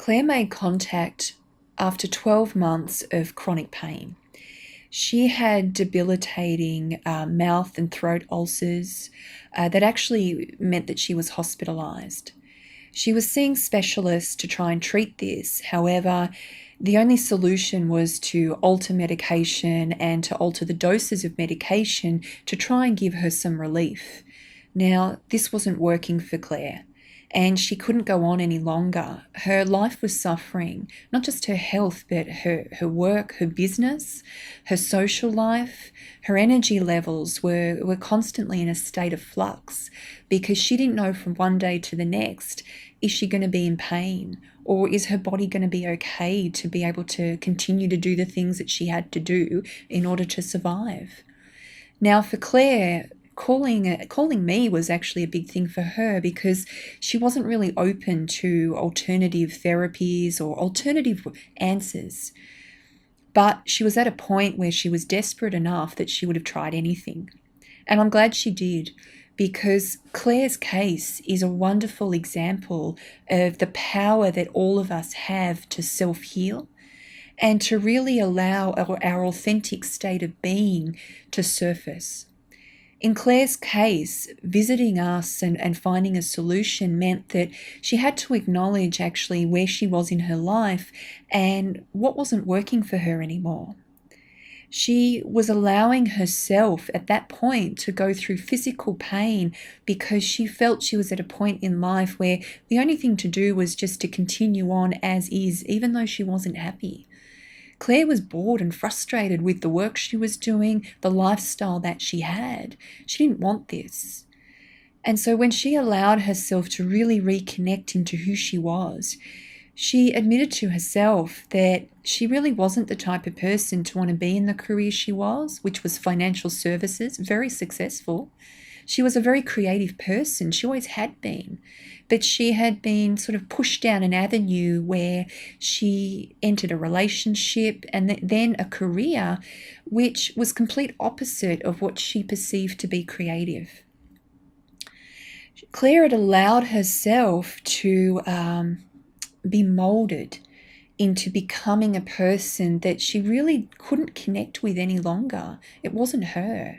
Claire made contact after 12 months of chronic pain. She had debilitating mouth and throat ulcers that actually meant that she was hospitalized. She was seeing specialists to try and treat this. However, the only solution was to alter medication and to alter the doses of medication to try and give her some relief. Now, this wasn't working for Claire, and she couldn't go on any longer. Her life was suffering, not just her health, but her work, her business, her social life. Her energy levels were constantly in a state of flux because she didn't know from one day to the next, is she going to be in pain? Or is her body going to be okay to be able to continue to do the things that she had to do in order to survive? Now, for Claire, calling me was actually a big thing for her because she wasn't really open to alternative therapies or alternative answers. But she was at a point where she was desperate enough that she would have tried anything. And I'm glad she did, because Claire's case is a wonderful example of the power that all of us have to self-heal and to really allow our authentic state of being to surface. In Claire's case, visiting us and finding a solution meant that she had to acknowledge actually where she was in her life and what wasn't working for her anymore. She was allowing herself at that point to go through physical pain because she felt she was at a point in life where the only thing to do was just to continue on as is, even though she wasn't happy. Claire was bored and frustrated with the work she was doing, the lifestyle that she had. She didn't want this. And so when she allowed herself to really reconnect into who she was, she admitted to herself that she really wasn't the type of person to want to be in the career she was, which was financial services, very successful. She was a very creative person. She always had been. But she had been sort of pushed down an avenue where she entered a relationship and then a career which was complete opposite of what she perceived to be creative. Claire had allowed herself to be molded into becoming a person that she really couldn't connect with any longer. It wasn't her.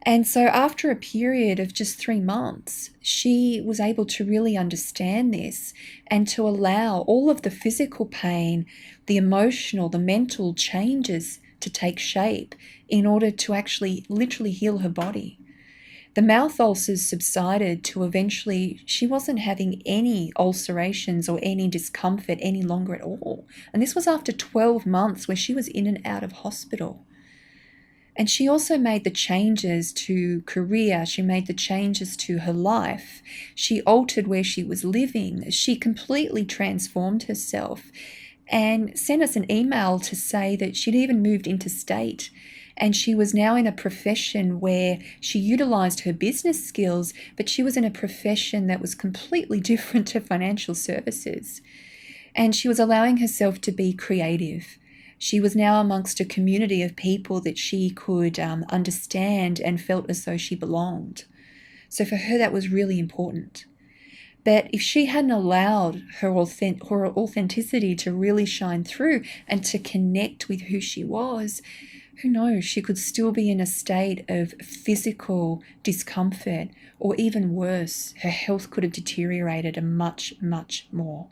And so after a period of just 3 months, she was able to really understand this and to allow all of the physical pain, the emotional, the mental changes to take shape in order to actually literally heal her body. The mouth ulcers subsided to eventually she wasn't having any ulcerations or any discomfort any longer at all. And this was after 12 months where she was in and out of hospital. And she also made the changes to career. She made the changes to her life. She altered where she was living. She completely transformed herself and sent us an email to say that she'd even moved interstate. And she was now in a profession where she utilized her business skills, but she was in a profession that was completely different to financial services. And she was allowing herself to be creative. She was now amongst a community of people that she could understand and felt as though she belonged. So for her, that was really important. But if she hadn't allowed her authenticity to really shine through and to connect with who she was, who knows, she could still be in a state of physical discomfort, or even worse, her health could have deteriorated much, much more.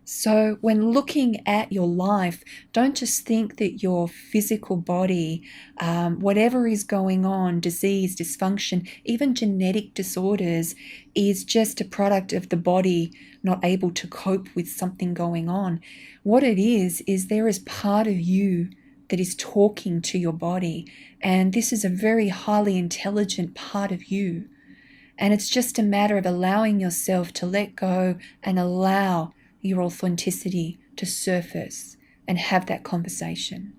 So when looking at your life, don't just think that your physical body, whatever is going on, disease, dysfunction, even genetic disorders, is just a product of the body not able to cope with something going on. What it is there is part of you that is talking to your body, and this is a very highly intelligent part of you. And it's just a matter of allowing yourself to let go and allow your authenticity to surface and have that conversation.